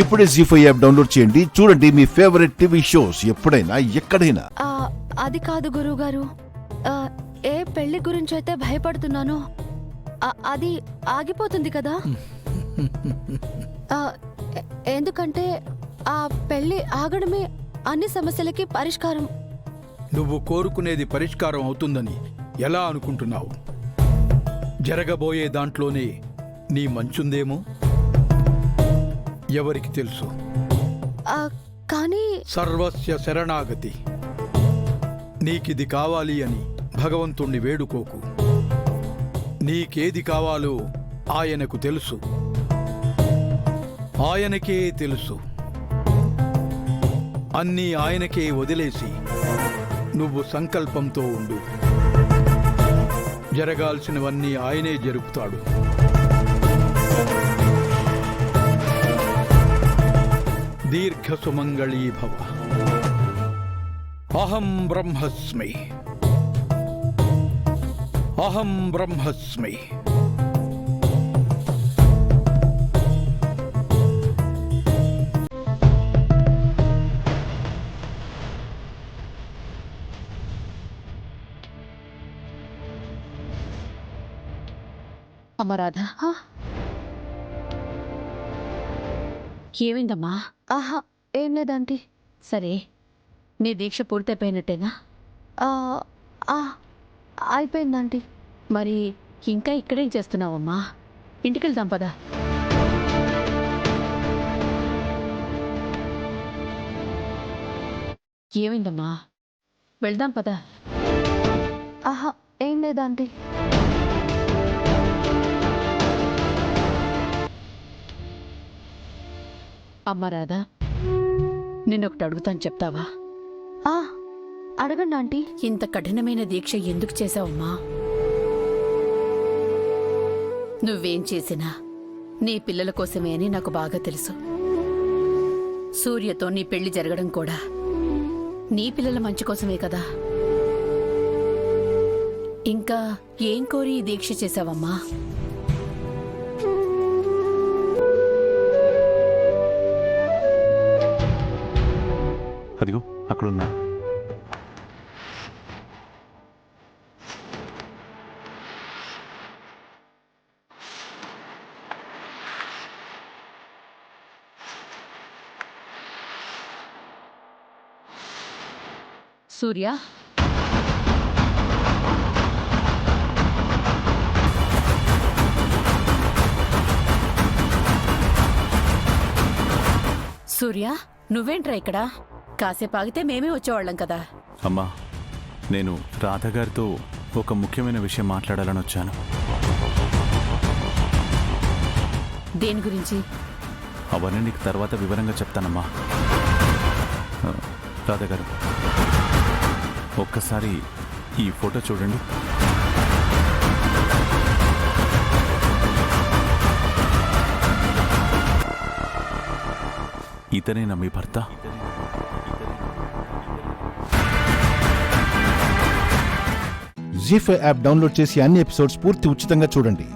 ఇప్పుడే జీ5 app download చేయండి. చూడండి మీ ఫేవరెట్ టీవీ షోస్ ఎప్పుడైనా ఎక్కడైనా. అది కాదు గురువుగారు, ఏ పెళ్లి గురించి అయితే భయపడుతున్నానో అది ఆగిపోతుంది కదా. ఎందుకంటే ఆ పెళ్లి ఆగడమే అన్ని సమస్యలకి పరిష్కారం. నువ్వు కోరుకునేది పరిష్కారం అవుతుందని ఎలా అనుకుంటున్నావు? జరగబోయే దాంట్లోనే నీ మంచుందేమో, ఎవరికి తెలుసు. కానీ సర్వస్య శరణాగతి. నీకిది కావాలి అని భగవంతుణ్ణి వేడుకోకు. నీకేది కావాలో ఆయనకు తెలుసు, ఆయనకే తెలుసు. అన్నీ ఆయనకే వదిలేసి నువ్వు సంకల్పంతో ఉండు. జరగాల్సినవన్నీ ఆయనే జరుపుతాడు. దీర్ఘ సుమంగళీ భవ. అహం బ్రహ్మస్మి, అహం బ్రహ్మస్మి. అమరాధ, ఏమైందమ్మా? ఆహా, ఏం లేదంటీ. సరే, నీ దీక్ష పూర్తయిపోయినట్టేనా? అయిపోయిందంటీ. మరి ఇంకా ఇక్కడేం చేస్తున్నావమ్మా? ఇంటికి వెళ్దాం పదా. ఏమైందమ్మా? వెళ్దాం పదా. ఆహా, ఏం లేదంటీ. అమ్మా రాధా, నిన్నొకటి అడుగుతాను, చెప్తావా? అడగండి ఆంటీ. ఇంత కఠినమైన దీక్ష ఎందుకు చేశావమ్మా? నువ్వేం చేసినా నీ పిల్లల కోసమే అని నాకు బాగా తెలుసు. సూర్యతో నీ పెళ్లి జరగడం కూడా నీ పిల్లల మంచి కోసమే కదా. ఇంకా ఏం కోరి ఈ దీక్ష చేశావమ్మా? అదిగో అక్కడున్నా. సూర్య, సూర్య, నువ్వేంట్రా ఇక్కడ? కాసేపు ఆగితే మేమే వచ్చేవాళ్ళం కదా. అమ్మా, నేను రాధగారితో ఒక ముఖ్యమైన విషయం మాట్లాడాలని వచ్చాను. దేని గురించి? అవన్నీ నీకు తర్వాత వివరంగా చెప్తానమ్మా. రాధగారు, ఒక్కసారి ఈ ఫోటో చూడండి. ఇతనేనా మీ భర్త? జీ5 యాప్ డౌన్లోడ్ చేసి అన్ని ఎపిసోడ్స్ పూర్తి ఉచితంగా చూడండి.